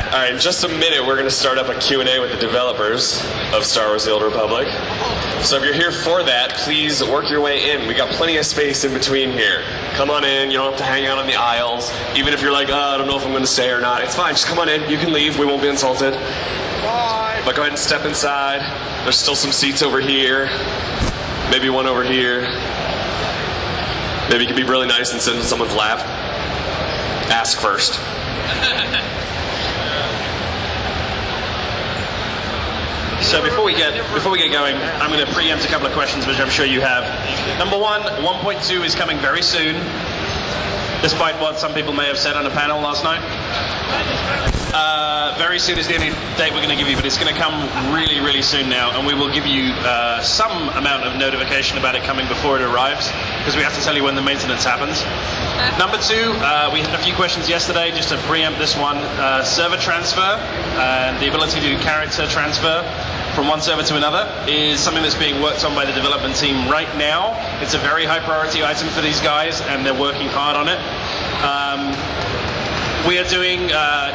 All right, in just a minute, we're going to start up a Q&A with the developers of Star Wars: The Old Republic. So if you're here for that, please work your way in. We got plenty of space in between here. Come on in. You don't have to hang out on the aisles. Even if you're like, I don't know if I'm going to stay or not, it's fine. Just come on in. You can leave. We won't be insulted. Bye. But go ahead and step inside. There's still some seats over here. Maybe one over here. Maybe you can be really nice and sit in someone's lap. Ask first. So before we get going, I'm going to preempt a couple of questions, which I'm sure you have. Number one, 1.2 is coming very soon, despite what some people may have said on a panel last night. Very soon is the only date we're going to give you, but it's going to come really, really soon now, and we will give you some amount of notification about it coming before it arrives, because we have to tell you when the maintenance happens. Number two, we had a few questions yesterday, just to preempt this one. Server transfer and the ability to do character transfer from one server to another is something that's being worked on by the development team right now. It's a very high priority item for these guys, and they're working hard on it. We are doing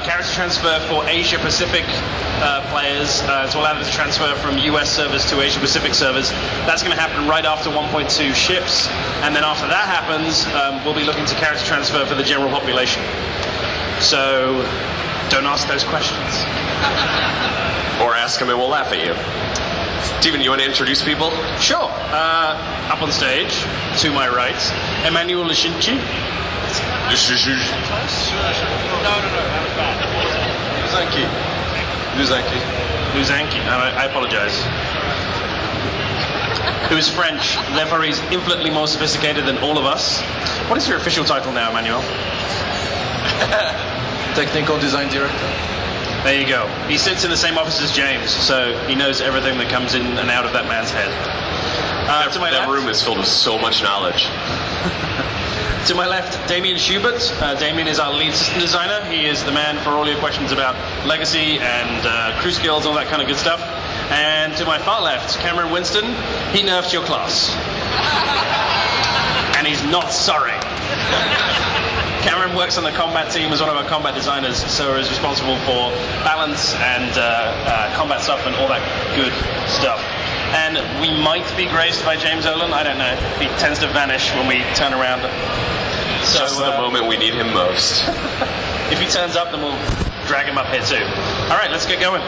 character transfer for Asia Pacific players to allow them to transfer from US servers to Asia Pacific servers. That's going to happen right after 1.2 ships, and then after that happens, we'll be looking to character transfer for the general population. So don't ask those questions. Or ask them and we'll laugh at you. Steven, you want to introduce people? Sure. Up on stage, to my right, Emmanuel Lashinchi. No, that was bad. Luzanki. I apologize. Who is French, therefore he's infinitely more sophisticated than all of us. What is your official title now, Emmanuel? Technical design director. There you go. He sits in the same office as James, so he knows everything that comes in and out of that man's head. To my that left, room is filled with so much knowledge. To my left, Damien Schubert. Damien is our lead system designer. He is the man for all your questions about legacy and crew skills, all that kind of good stuff. And to my far left, Cameron Winston. He nerfed your class. And he's not sorry. Cameron works on the combat team as one of our combat designers, so is responsible for balance and combat stuff and all that good stuff. And we might be graced by James Olin, I don't know. He tends to vanish when we turn around. So, just the moment we need him most. If he turns up, then we'll drag him up here too. All right, let's get going.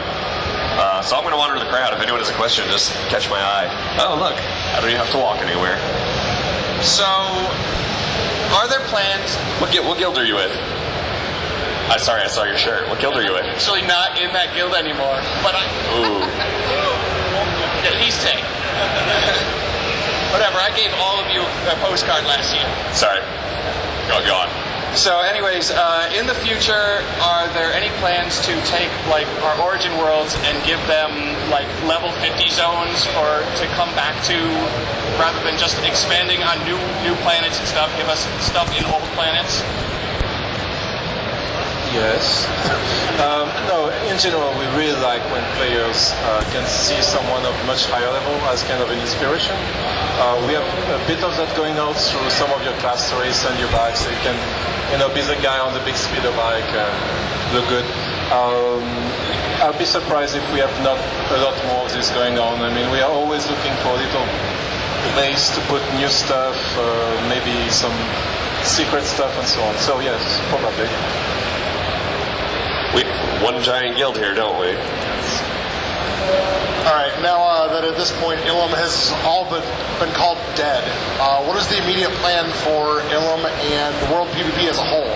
So I'm going to wander the crowd. If anyone has a question, just catch my eye. Oh, look. I don't even have to walk anywhere. So, are there plans? What guild are you in? Sorry, I saw your shirt. What guild are you in? Actually, not in that guild anymore. But Ooh. At least take. Whatever, I gave all of you a postcard last year. Sorry. Go on. So anyways, in the future, are there any plans to take like our origin worlds and give them like level 50 zones to come back to, rather than just expanding on new planets and stuff, give us stuff in old planets? Yes. No, in general, we really like when players can see someone of much higher level as kind of an inspiration. We have a bit of that going out through some of your class stories, send you back, so you can, be the guy on the big speeder bike and look good. I'll be surprised if we have not a lot more of this going on. I mean, we are always looking for little ways to put new stuff, maybe some secret stuff and so on. So yes, probably. We one giant guild here, don't we? Alright, now that at this point Ilum has all but been called dead, what is the immediate plan for Ilum and the world PvP as a whole?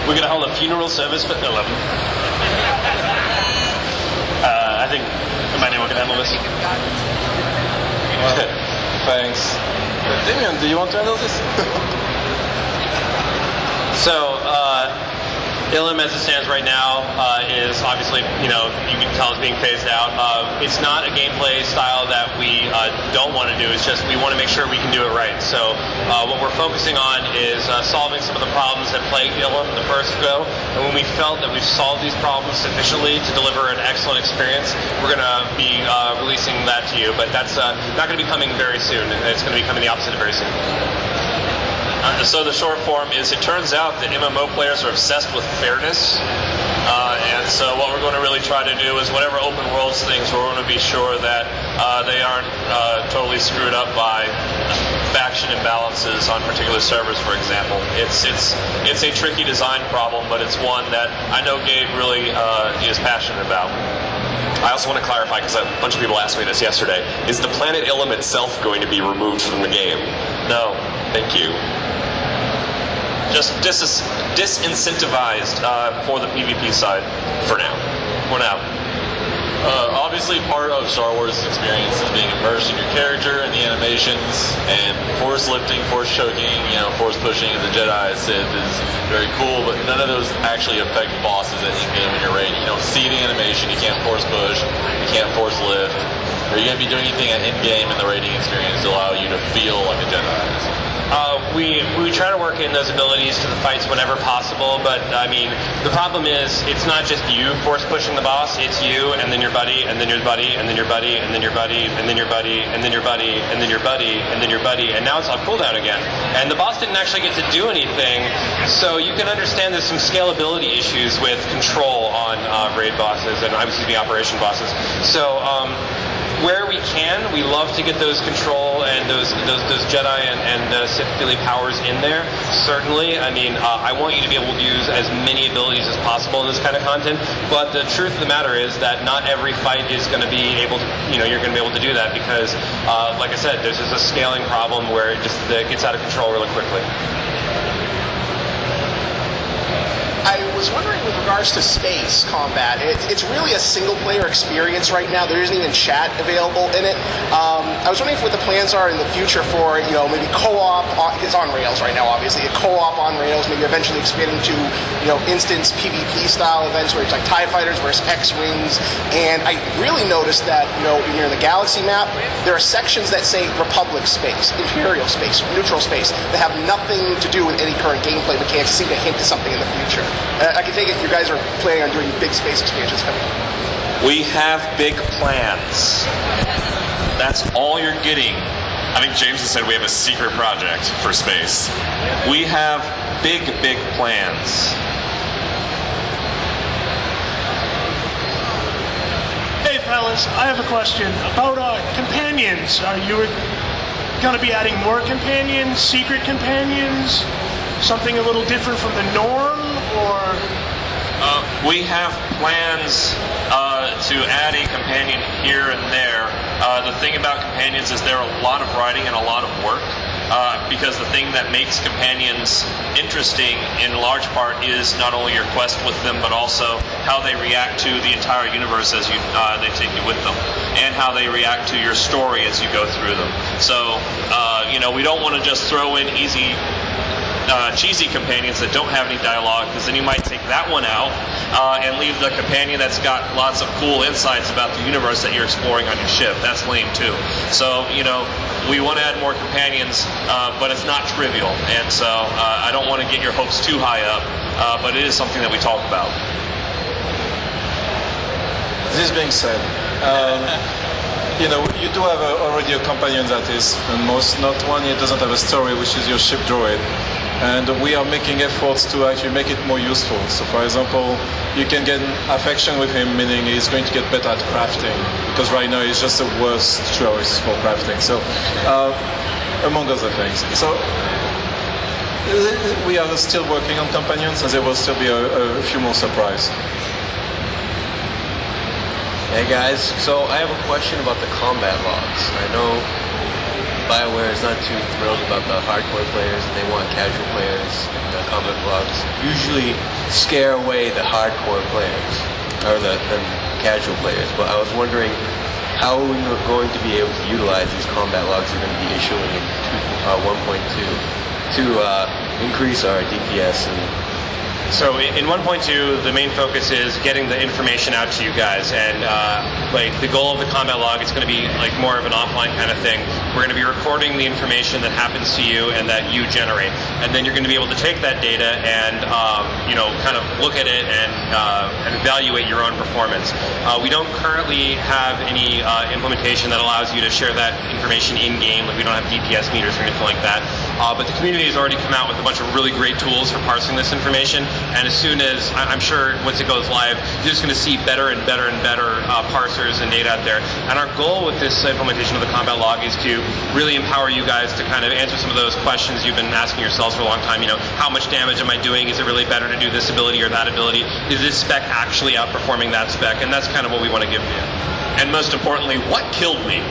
We're going to hold a funeral service for Ilum. I think Emmanuel can handle this. Thanks. Damien, do you want to handle this? So, Ilum as it stands right now is obviously, you can tell it's being phased out. It's not a gameplay style that we don't want to do. It's just we want to make sure we can do it right. So what we're focusing on is solving some of the problems that plagued Ilum the first go. And when we felt that we've solved these problems sufficiently to deliver an excellent experience, we're going to be releasing that to you. But that's not going to be coming very soon. It's going to be coming the opposite of very soon. So the short form is, it turns out that MMO players are obsessed with fairness, And so what we're going to really try to do is whatever open worlds things, we're going to be sure that they aren't totally screwed up by faction imbalances on particular servers, for example. It's a tricky design problem, but it's one that I know Gabe really is passionate about. I also want to clarify, because a bunch of people asked me this yesterday, is the planet Ilum itself going to be removed from the game? No. Thank you. Just disincentivized for the PvP side. For now. For now. Obviously, part of Star Wars' experience is being immersed in your character and the animations, and force lifting, force choking, force pushing of the Jedi Sith is very cool, but none of those actually affect bosses at in-game when you're raiding. You don't see the animation, you can't force push, you can't force lift. Are you going to be doing anything at in-game in the raiding experience to allow you to feel like a Jedi? We try to work in those abilities to the fights whenever possible, but I mean, the problem is it's not just you force pushing the boss, it's you and then your buddy and then your buddy and then your buddy and then your buddy and then your buddy and then your buddy and then your buddy and then your buddy, and now it's on cooldown again. And the boss didn't actually get to do anything, so you can understand there's some scalability issues with control on raid bosses and obviously the operation bosses. So where we can, we love to get those control and those Jedi and Sith Philly powers in there. Certainly, I mean, I want you to be able to use as many abilities as possible in this kind of content. But the truth of the matter is that not every fight is going to be able to, you're going to be able to do that because, like I said, there's just a scaling problem where it gets out of control really quickly. I was wondering with regards to space combat, it's really a single-player experience right now. There isn't even chat available in it. I was wondering what the plans are in the future for, maybe co-op. It's on rails right now, obviously. A co-op on rails, maybe eventually expanding to, instance PvP-style events where it's like TIE Fighters versus X-Wings. And I really noticed that, when you're in the Galaxy map, there are sections that say Republic space, Imperial space, neutral space, that have nothing to do with any current gameplay mechanics, seem to hint to something in the future. I can take it you guys are planning on doing big space expansions coming up. We have big plans. That's all you're getting. I think James has said we have a secret project for space. We have big plans. Hey fellas, I have a question about companions. Are you going to be adding more companions, secret companions, something a little different from the norm, or? We have plans to add a companion here and there. The thing about companions is they're a lot of writing and a lot of work. Because the thing that makes companions interesting in large part is not only your quest with them, but also how they react to the entire universe as they take you with them, and how they react to your story as you go through them. So, we don't want to just throw in easy, cheesy companions that don't have any dialogue, because then you might take that one out and leave the companion that's got lots of cool insights about the universe that you're exploring on your ship. That's lame too. So, we want to add more companions, but it's not trivial, and so I don't want to get your hopes too high up, but it is something that we talk about. This being said, you do have already a companion that is not one, it doesn't have a story, which is your ship droid. And we are making efforts to actually make it more useful. So for example, you can get affection with him, meaning he's going to get better at crafting, because right now he's just the worst choice for crafting. So, among other things. So, we are still working on companions, and there will still be a few more surprises. Hey guys, so I have a question about the combat logs. I know BioWare is not too thrilled about the hardcore players, and they want casual players. The combat logs usually scare away the hardcore players, or the casual players. But I was wondering how we're going to be able to utilize these combat logs we're going to be issuing in 1.2 to increase our DPS and. So in 1.2, the main focus is getting the information out to you guys, and the goal of the combat log is going to be like more of an offline kind of thing. We're going to be recording the information that happens to you and that you generate, and then you're going to be able to take that data and kind of look at it and evaluate your own performance. We don't currently have any implementation that allows you to share that information in game. Like we don't have DPS meters or anything like that. but the community has already come out with a bunch of really great tools for parsing this information, and as soon as, I'm sure once it goes live, you're just going to see better and better and better parsers and data out there. And our goal with this implementation of the combat log is to really empower you guys to kind of answer some of those questions you've been asking yourselves for a long time. You know, how much damage am I doing? Is it really better to do this ability or that ability? Is this spec actually outperforming that spec? And that's kind of what we want to give you. And most importantly, what killed me?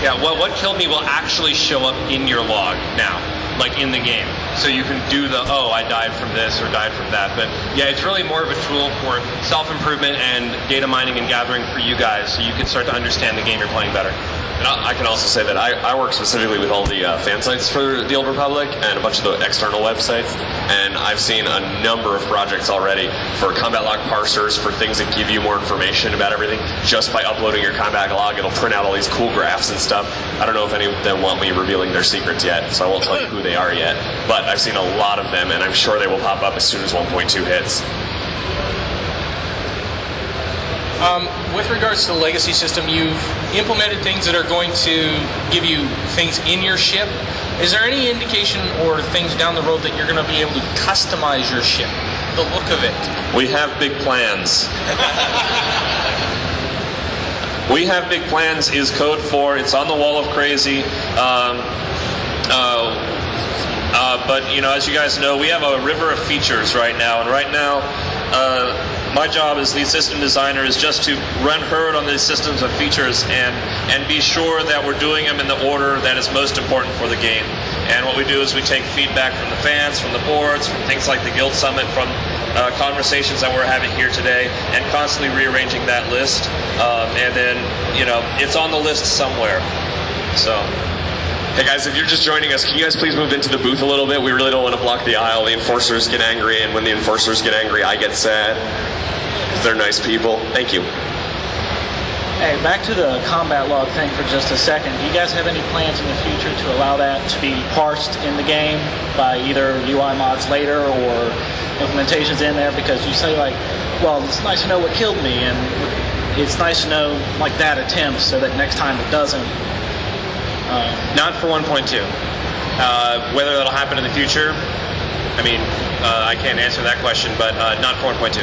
Yeah, what killed me will actually show up in your log now, like in the game. So you can do the, oh, I died from this or died from that. But yeah, it's really more of a tool for self-improvement and data mining and gathering for you guys, so you can start to understand the game you're playing better. And I can also say that I work specifically with all the fan sites for the Old Republic and a bunch of the external websites, and I've seen a number of projects already for combat log parsers, for things that give you more information about everything. Just by uploading your combat log, it'll print out all these cool graphs and stuff. I don't know if any of them want me revealing their secrets yet, so I won't tell you who they are yet, but I've seen a lot of them, and I'm sure they will pop up as soon as 1.2 hits. With regards to the legacy system, you've implemented things that are going to give you things in your ship. Is there any indication or things down the road that you're going to be able to customize your ship, the look of it? We have big plans. We have big plans is code for, it's on the wall of crazy. But, you know, as you guys know, we have a river of features right now, and right now, my job as lead system designer is just to run herd on these systems of features and be sure that we're doing them in the order that is most important for the game. And what we do is we take feedback from the fans, from the boards, from things like the Guild Summit, from conversations that we're having here today, and constantly rearranging that list. And then, you know, it's on the list somewhere. So. Hey guys, if you're just joining us, can you guys please move into the booth a little bit? We really don't want to block the aisle. The enforcers get angry, and when the enforcers get angry, I get sad. They're nice people. Thank you. Hey, back to the combat log thing for just a second. Do you guys have any plans in the future to allow that to be parsed in the game by either UI mods later or implementations in there? Because you say like, well, it's nice to know what killed me, and it's nice to know like that attempt so that next time it doesn't. Not for 1.2. Whether that'll happen in the future, I mean, I can't answer that question, but not for 1.2.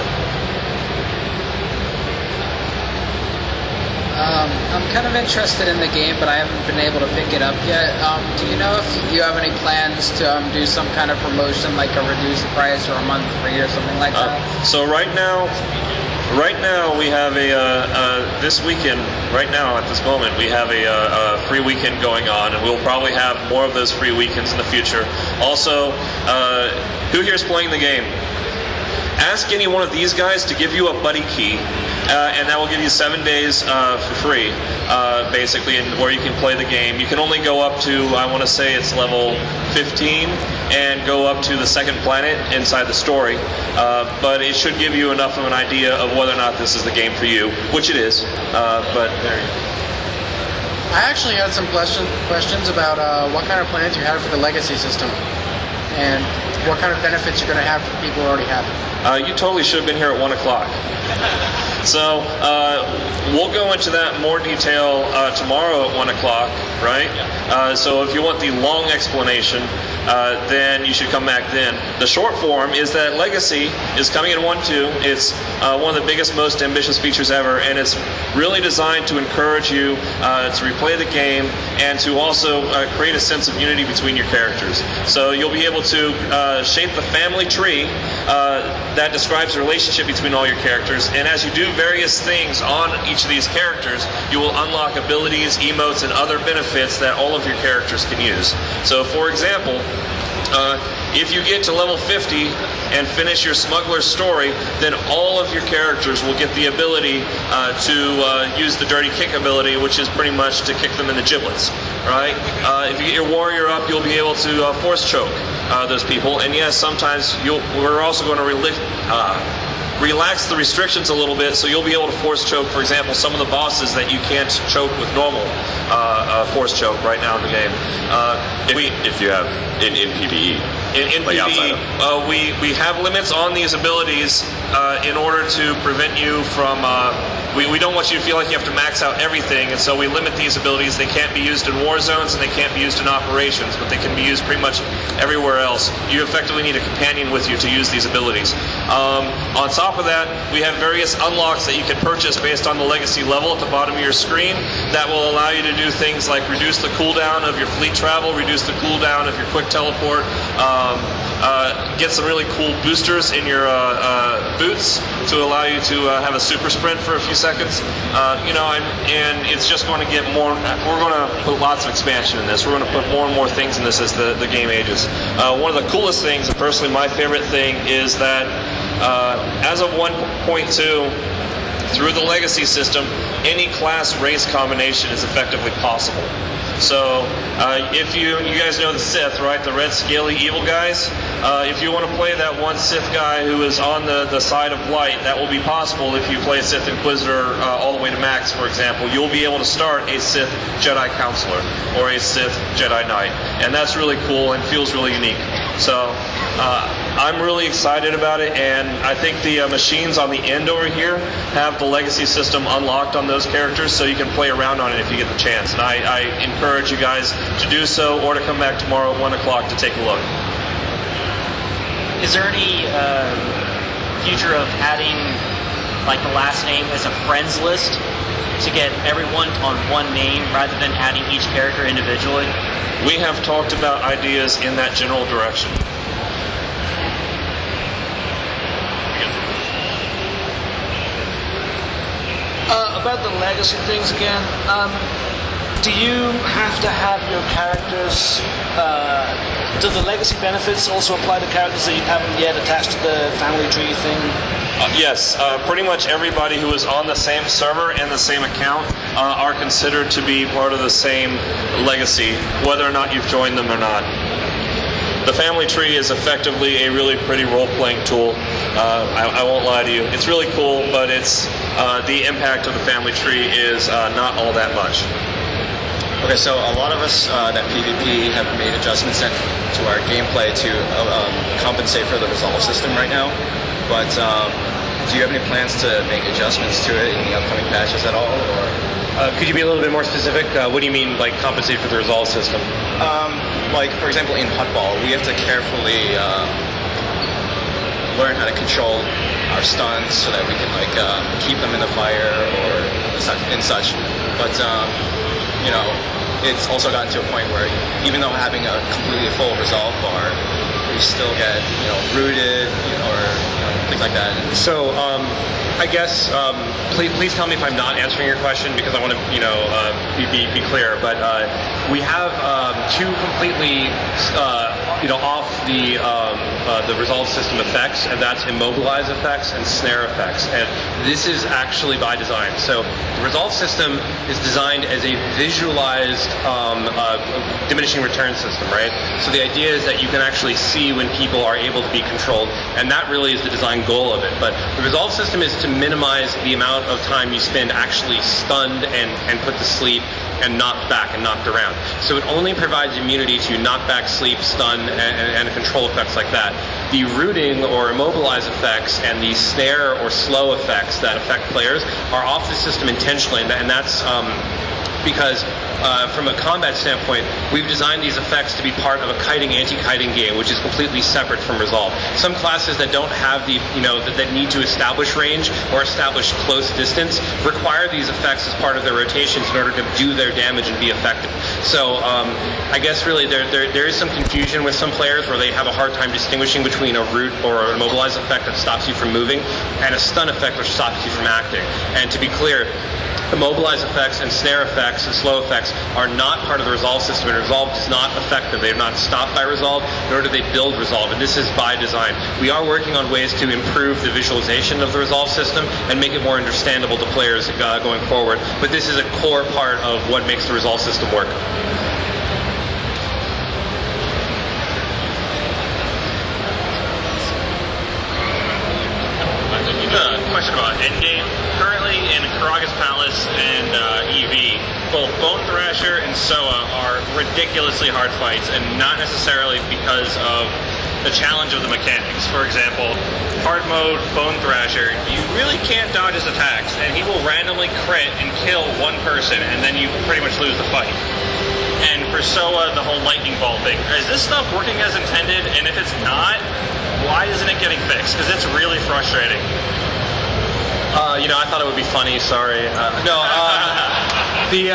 I'm kind of interested in the game, but I haven't been able to pick it up yet. Do you know if you have any plans to do some kind of promotion, like a reduced price or a month free or something like that? So right now we have this weekend, right now at this moment, we have a free weekend going on, and we'll probably have more of those free weekends in the future. Also, who here is playing the game? Ask any one of these guys to give you a buddy key, and that will give you 7 days for free, basically, where you can play the game. You can only go up to, I want to say it's level 15, and go up to the second planet inside the story, but it should give you enough of an idea of whether or not this is the game for you, which it is, but there you go. I actually had some questions about what kind of plans you have for the legacy system, and what kind of benefits you're going to have for people who already have it. You totally should have been here at 1 o'clock. So we'll go into that in more detail tomorrow at 1 o'clock, right? So if you want the long explanation, then you should come back then. The short form is that Legacy is coming in 1.2. It's one of the biggest, most ambitious features ever, and it's really designed to encourage you to replay the game and to also create a sense of unity between your characters. So you'll be able to shape the family tree that describes the relationship between all your characters, and as you do various things on each of these characters, you will unlock abilities, emotes, and other benefits that all of your characters can use. So for example, if you get to level 50 and finish your smuggler's story, then all of your characters will get the ability to use the dirty kick ability, which is pretty much to kick them in the giblets, right? If you get your warrior up, you'll be able to force choke those people, and yes, sometimes we're also going to relax the restrictions a little bit, so you'll be able to force choke, for example, some of the bosses that you can't choke with normal force choke right now in the game. If you have in PvE. In like PvE, we have limits on these abilities in order to prevent you from, we don't want you to feel like you have to max out everything, and so we limit these abilities. They can't be used in war zones and they can't be used in operations, but they can be used pretty much everywhere else. You effectively need a companion with you to use these abilities. On top of that, we have various unlocks that you can purchase based on the legacy level at the bottom of your screen that will allow you to do things like reduce the cooldown of your fleet travel, reduce the cooldown of your quick teleport, get some really cool boosters in your boots to allow you to have a super sprint for a few seconds. And it's just going to get more. We're going to put lots of expansion in this. We're going to put more and more things in this as the game ages. One of the coolest things, and personally my favorite thing, is that as of 1.2, through the legacy system, any class race combination is effectively possible. So if you guys know the Sith, right? The red scaly evil guys. If you want to play that one Sith guy who is on the side of light, that will be possible if you play Sith Inquisitor all the way to max, for example. You'll be able to start a Sith Jedi Counselor or a Sith Jedi Knight. And that's really cool and feels really unique. So I'm really excited about it, and I think the machines on the end over here have the legacy system unlocked on those characters, so you can play around on it if you get the chance. And I encourage you guys to do so, or to come back tomorrow at 1 o'clock to take a look. Is there any future of adding like the last name as a friends list to get everyone on one name rather than adding each character individually? We have talked about ideas in that general direction. About the legacy things again, do you have to have your characters, do the legacy benefits also apply to characters that you haven't yet attached to the family tree thing? Yes, pretty much everybody who is on the same server and the same account are considered to be part of the same legacy, whether or not you've joined them or not. The family tree is effectively a really pretty role-playing tool. I won't lie to you. It's really cool, but it's the impact of the family tree is not all that much. Okay, so a lot of us that PvP have made adjustments to our gameplay to compensate for the resolve system right now. But do you have any plans to make adjustments to it in the upcoming patches at all? Or could you be a little bit more specific? What do you mean, like compensate for the resolve system? Like, for example, in Puttball, we have to carefully learn how to control our stuns so that we can keep them in the fire or such. But it's also gotten to a point where even though having a completely full resolve bar, we still get rooted or things like that. So I guess please tell me if I'm not answering your question, because I want to be clear. But we have two completely off the resolve system effects, and that's immobilize effects and snare effects. And this is actually by design. So the resolve system is designed as a visualized diminishing return system, right? So the idea is that you can actually see when people are able to be controlled, and that really is the design goal of it. But the resolve system is to minimize the amount of time you spend actually stunned and put to sleep and knocked back and knocked around. So it only provides immunity to knockback, sleep, stun, and control effects like that. The rooting or immobilize effects and the snare or slow effects that affect players are off the system intentionally, and that's because from a combat standpoint, we've designed these effects to be part of a kiting, anti-kiting game, which is completely separate from resolve. Some classes that don't have that need to establish range or establish close distance require these effects as part of their rotations in order to do their damage and be effective. So I guess really there is some confusion with some players where they have a hard time distinguishing between a root or an immobilize effect that stops you from moving and a stun effect which stops you from acting. And to be clear, immobilize effects and snare effects and slow effects are not part of the resolve system, and resolve is not effective. They are not stopped by resolve, nor do they build resolve, and this is by design. We are working on ways to improve the visualization of the resolve system and make it more understandable to players going forward, but this is a core part of what makes the resolve system work. Question about endgame. Currently in Karaga's Palace and EV, both Bone Thrasher and Soa are ridiculously hard fights, and not necessarily because of the challenge of the mechanics. For example, hard mode Bone Thrasher, you really can't dodge his attacks, and he will randomly crit and kill one person, and then you pretty much lose the fight. And for Soa, the whole lightning ball thing. Is this stuff working as intended? And if it's not, why isn't it getting fixed? Because it's really frustrating. I thought it would be funny. Sorry. The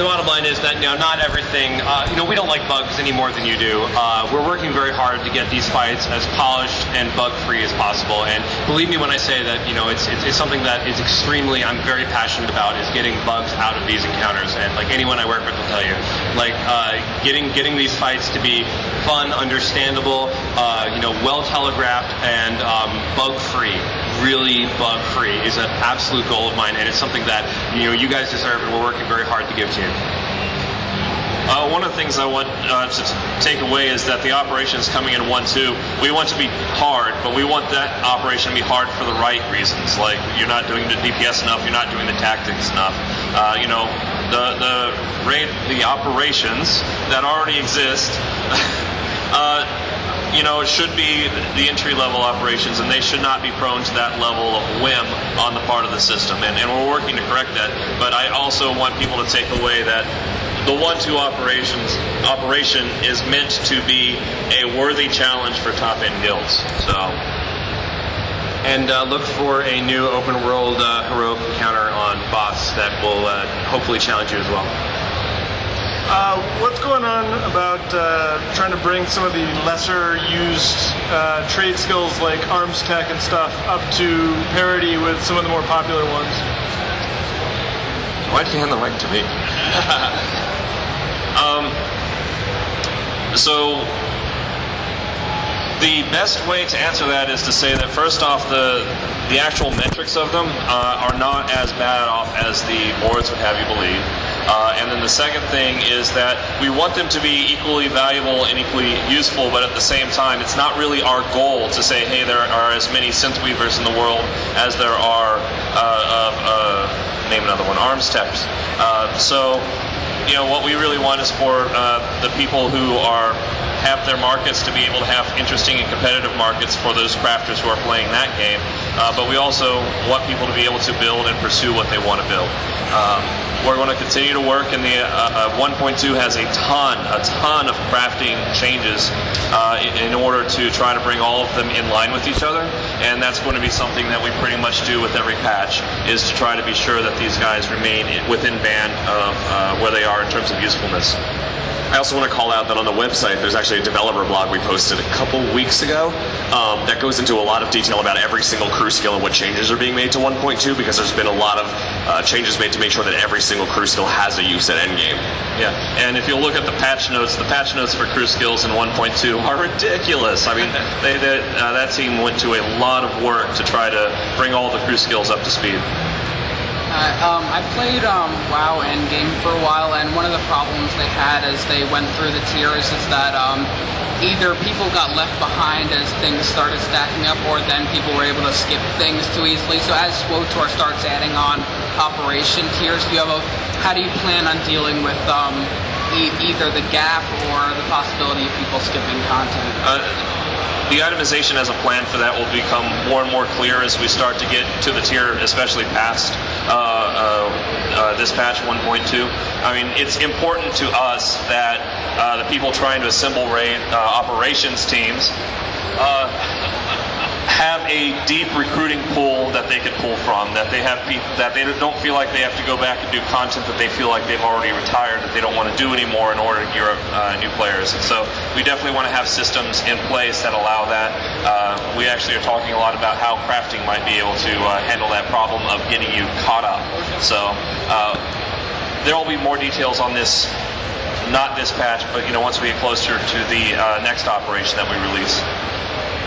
bottom line is that not everything. We don't like bugs any more than you do. We're working very hard to get these fights as polished and bug-free as possible. And believe me when I say that it's something that is extremely I'm very passionate about is getting bugs out of these encounters. And like anyone I work with will tell you, getting these fights to be fun, understandable, well telegraphed, and bug-free. Really bug-free is an absolute goal of mine, and it's something that you guys deserve, and we're working very hard to give to you. One of the things I want to take away is that the operation is coming in 1-2. We want to be hard, but we want that operation to be hard for the right reasons. Like you're not doing the DPS enough, you're not doing the tactics enough. The operations that already exist. It should be the entry-level operations, and they should not be prone to that level of whim on the part of the system. And we're working to correct that. But I also want people to take away that the 1-2 operation is meant to be a worthy challenge for top-end guilds. And look for a new open-world heroic encounter on boss that will hopefully challenge you as well. What's going on about trying to bring some of the lesser used trade skills like arms tech and stuff up to parity with some of the more popular ones? Why did you hand the mic to me? So the best way to answer that is to say that first off, the actual metrics of them are not as bad off as the boards would have you believe. And then the second thing is that we want them to be equally valuable and equally useful, but at the same time, it's not really our goal to say, hey, there are as many synth weavers in the world as there are, name another one, arms techs. What we really want is for the people who have their markets to be able to have interesting and competitive markets for those crafters who are playing that game. But we also want people to be able to build and pursue what they want to build. We're going to continue to work, and the 1.2 has a ton of crafting changes in order to try to bring all of them in line with each other, and that's going to be something that we pretty much do with every patch, is to try to be sure that these guys remain within band of where they are in terms of usefulness. I also want to call out that on the website, there's actually a developer blog we posted a couple weeks ago that goes into a lot of detail about every single crew skill and what changes are being made to 1.2, because there's been a lot of changes made to make sure that every single crew skill has a use at endgame. Yeah, and if you look at the patch notes for crew skills in 1.2 are ridiculous. I mean, that team went to a lot of work to try to bring all the crew skills up to speed. I played WoW Endgame for a while, and one of the problems they had as they went through the tiers is that either people got left behind as things started stacking up, or then people were able to skip things too easily. So as SWTOR starts adding on operation tiers, how do you plan on dealing with either the gap or the possibility of people skipping content? The itemization as a plan for that will become more and more clear as we start to get to the tier, especially past this patch 1.2. I mean, it's important to us that the people trying to assemble raid operations teams have a deep recruiting pool that they can pull from, that they don't feel like they have to go back and do content that they feel like they've already retired, that they don't want to do anymore in order to gear up new players. And so we definitely want to have systems in place that allow that. We actually are talking a lot about how crafting might be able to handle that problem of getting you caught up. So there will be more details on this, not this patch, but once we get closer to the next operation that we release.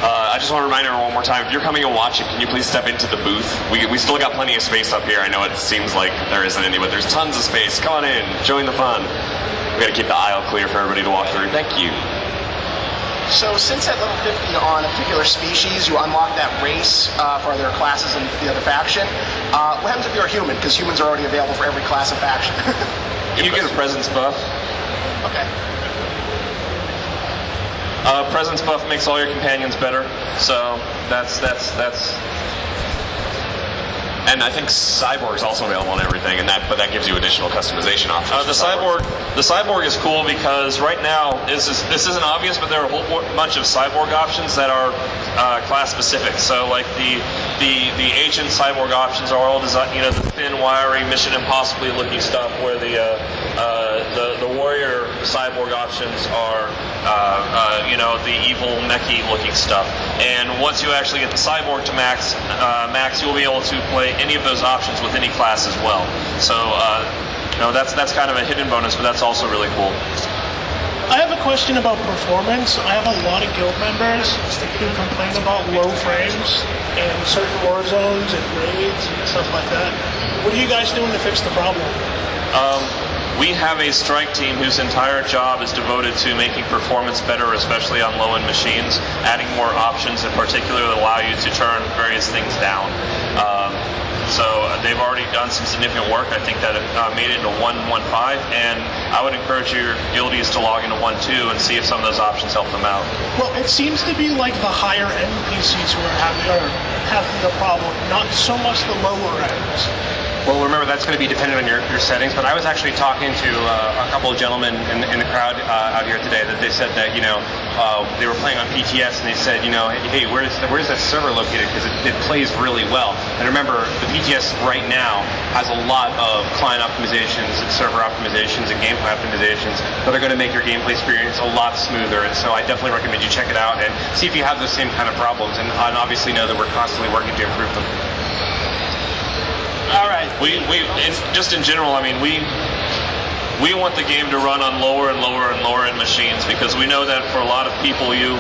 I just want to remind everyone one more time, if you're coming and watching, can you please step into the booth? We still got plenty of space up here. I know it seems like there isn't any, but there's tons of space. Come on in, join the fun. We got to keep the aisle clear for everybody to walk through. Thank you. So since at level 50 on a particular species, you unlock that race for other classes in the other faction. What happens if you're a human? Because humans are already available for every class of faction. You get a presence buff. Okay. Presence buff makes all your companions better, so that's. And I think Cyborg is also available on everything, but that gives you additional customization options. The cyborg is cool because right now this isn't obvious, but there are a whole bunch of cyborg options that are class specific. So like the ancient cyborg options are all designed, the thin, wiry, Mission Impossible looking stuff, where the warrior cyborg options are the evil mechy looking stuff. And once you actually get the cyborg to max, you'll be able to play any of those options with any class as well. So that's kind of a hidden bonus, but that's also really cool. I have a question about performance. I have a lot of guild members who complain about low frames in certain war zones and raids and stuff like that. What are you guys doing to fix the problem? We have a strike team whose entire job is devoted to making performance better, especially on low-end machines, adding more options in particular that allow you to turn various things down. So they've already done some significant work. I think that it made it into 1.15, and I would encourage your guildies to log into 1.2 and see if some of those options help them out. Well, it seems to be like the higher end PCs who are having the problem, not so much the lower ends. Well, remember, that's going to be dependent on your settings, but I was actually talking to a couple of gentlemen in the crowd out here today that they said that, they were playing on PTS and they said, hey, where's that server located? Because it plays really well. And remember, the PTS right now has a lot of client optimizations, server optimizations, and gameplay optimizations that are going to make your gameplay experience a lot smoother. And so I definitely recommend you check it out and see if you have those same kind of problems, and obviously know that we're constantly working to improve them. All right. It's just in general, we want the game to run on lower and lower and lower end machines, because we know that for a lot of people, you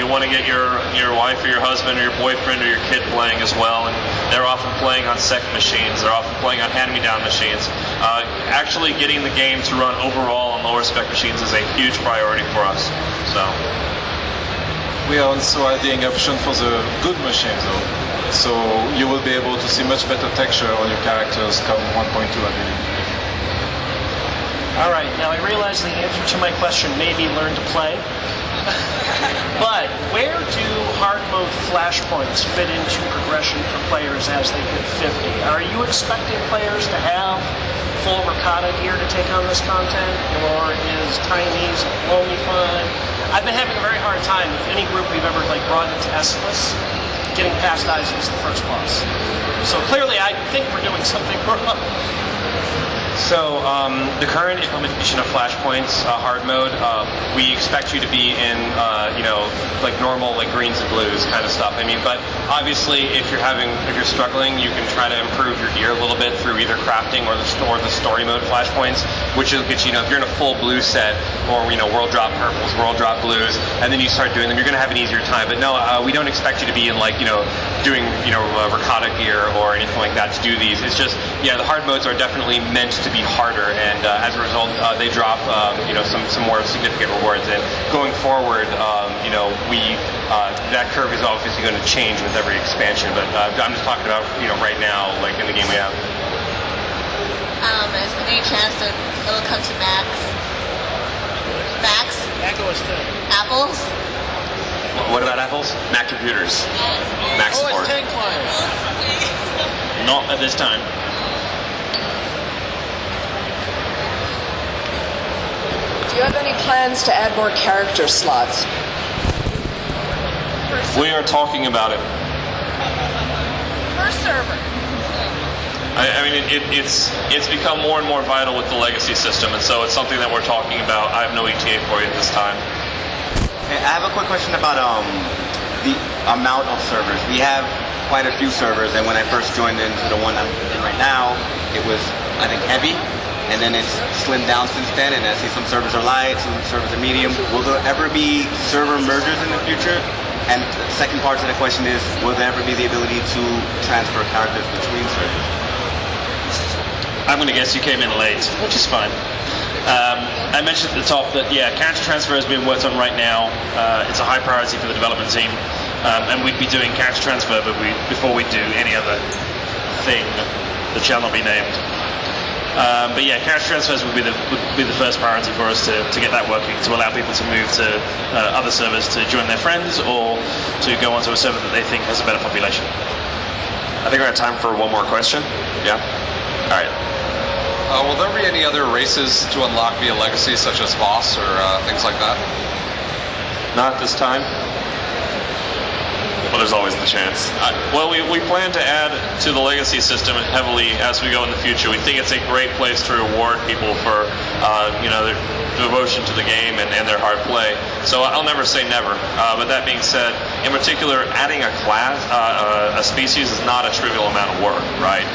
want to get your wife or your husband or your boyfriend or your kid playing as well, and they're often playing on second machines, they're often playing on hand-me-down machines. Actually getting the game to run overall on lower spec machines is a huge priority for us. So we are also adding option for the good machines though. So you will be able to see much better texture on your characters come 1.2, I believe. All right, now I realize the answer to my question may be learn to play. But where do hard mode flashpoints fit into progression for players as they hit 50? Are you expecting players to have full Ricotta gear to take on this content? Or is Chinese only fine? I've been having a very hard time with any group we've ever brought into Escalus getting past Isaac's the first boss. So clearly I think we're doing something wrong. So the current implementation of flashpoints hard mode, we expect you to be in normal greens and blues kind of stuff. But obviously if you're struggling, you can try to improve your gear a little bit through either crafting or the story mode flashpoints, which will get you, if you're in a full blue set or world drop purples, world drop blues, and then you start doing them, you're going to have an easier time. But no, we don't expect you to be in doing Ricotta gear or anything like that to do these. It's just the hard modes are definitely meant to be harder, and as a result, they drop some more significant rewards. And going forward, that curve is obviously going to change with every expansion. But I'm just talking about right now, in the game we have. Is there any chance that it'll come to Max? Max? Mac OS 10. Apples? What about Apples? Mac computers. Mac support. OS 10 clients. Not at this time. Do you have any plans to add more character slots? we are talking about it. Per server. It's become more and more vital with the legacy system, and so it's something that we're talking about. I have no ETA for you at this time. Hey, I have a quick question about the amount of servers. We have quite a few servers, and when I first joined into the one I'm in right now, it was, I think, heavy, and then it's slimmed down since then, and I see some servers are light, some servers are medium. Will there ever be server mergers in the future? And the second part to the question is, will there ever be the ability to transfer characters between servers? I'm going to guess you came in late, which is fine. I mentioned at the top that, character transfer has been worked on right now. It's a high priority for the development team. And we'd be doing character transfer before we do any other thing that shall not be named. But yeah, character transfers would be the first priority for us to get that working, to allow people to move to other servers to join their friends or to go onto a server that they think has a better population. I think we have time for one more question. Yeah? All right. Will there be any other races to unlock via Legacy, such as Voss or things like that? Not this time. Well, there's always the chance. Well, we plan to add to the legacy system heavily as we go in the future. We think it's a great place to reward people for, their devotion to the game and their hard play. So I'll never say never. But that being said, in particular, adding a class, a species is not a trivial amount of work, right?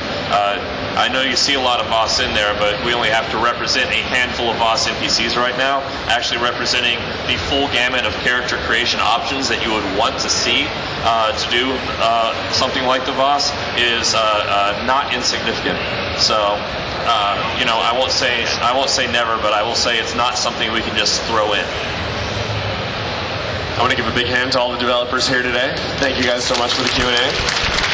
I know you see a lot of Voss in there, but we only have to represent a handful of Voss NPCs right now. Actually representing the full gamut of character creation options that you would want to see to do something like the Voss is not insignificant. So, I won't say never, but I will say it's not something we can just throw in. I want to give a big hand to all the developers here today. Thank you guys so much for the Q&A.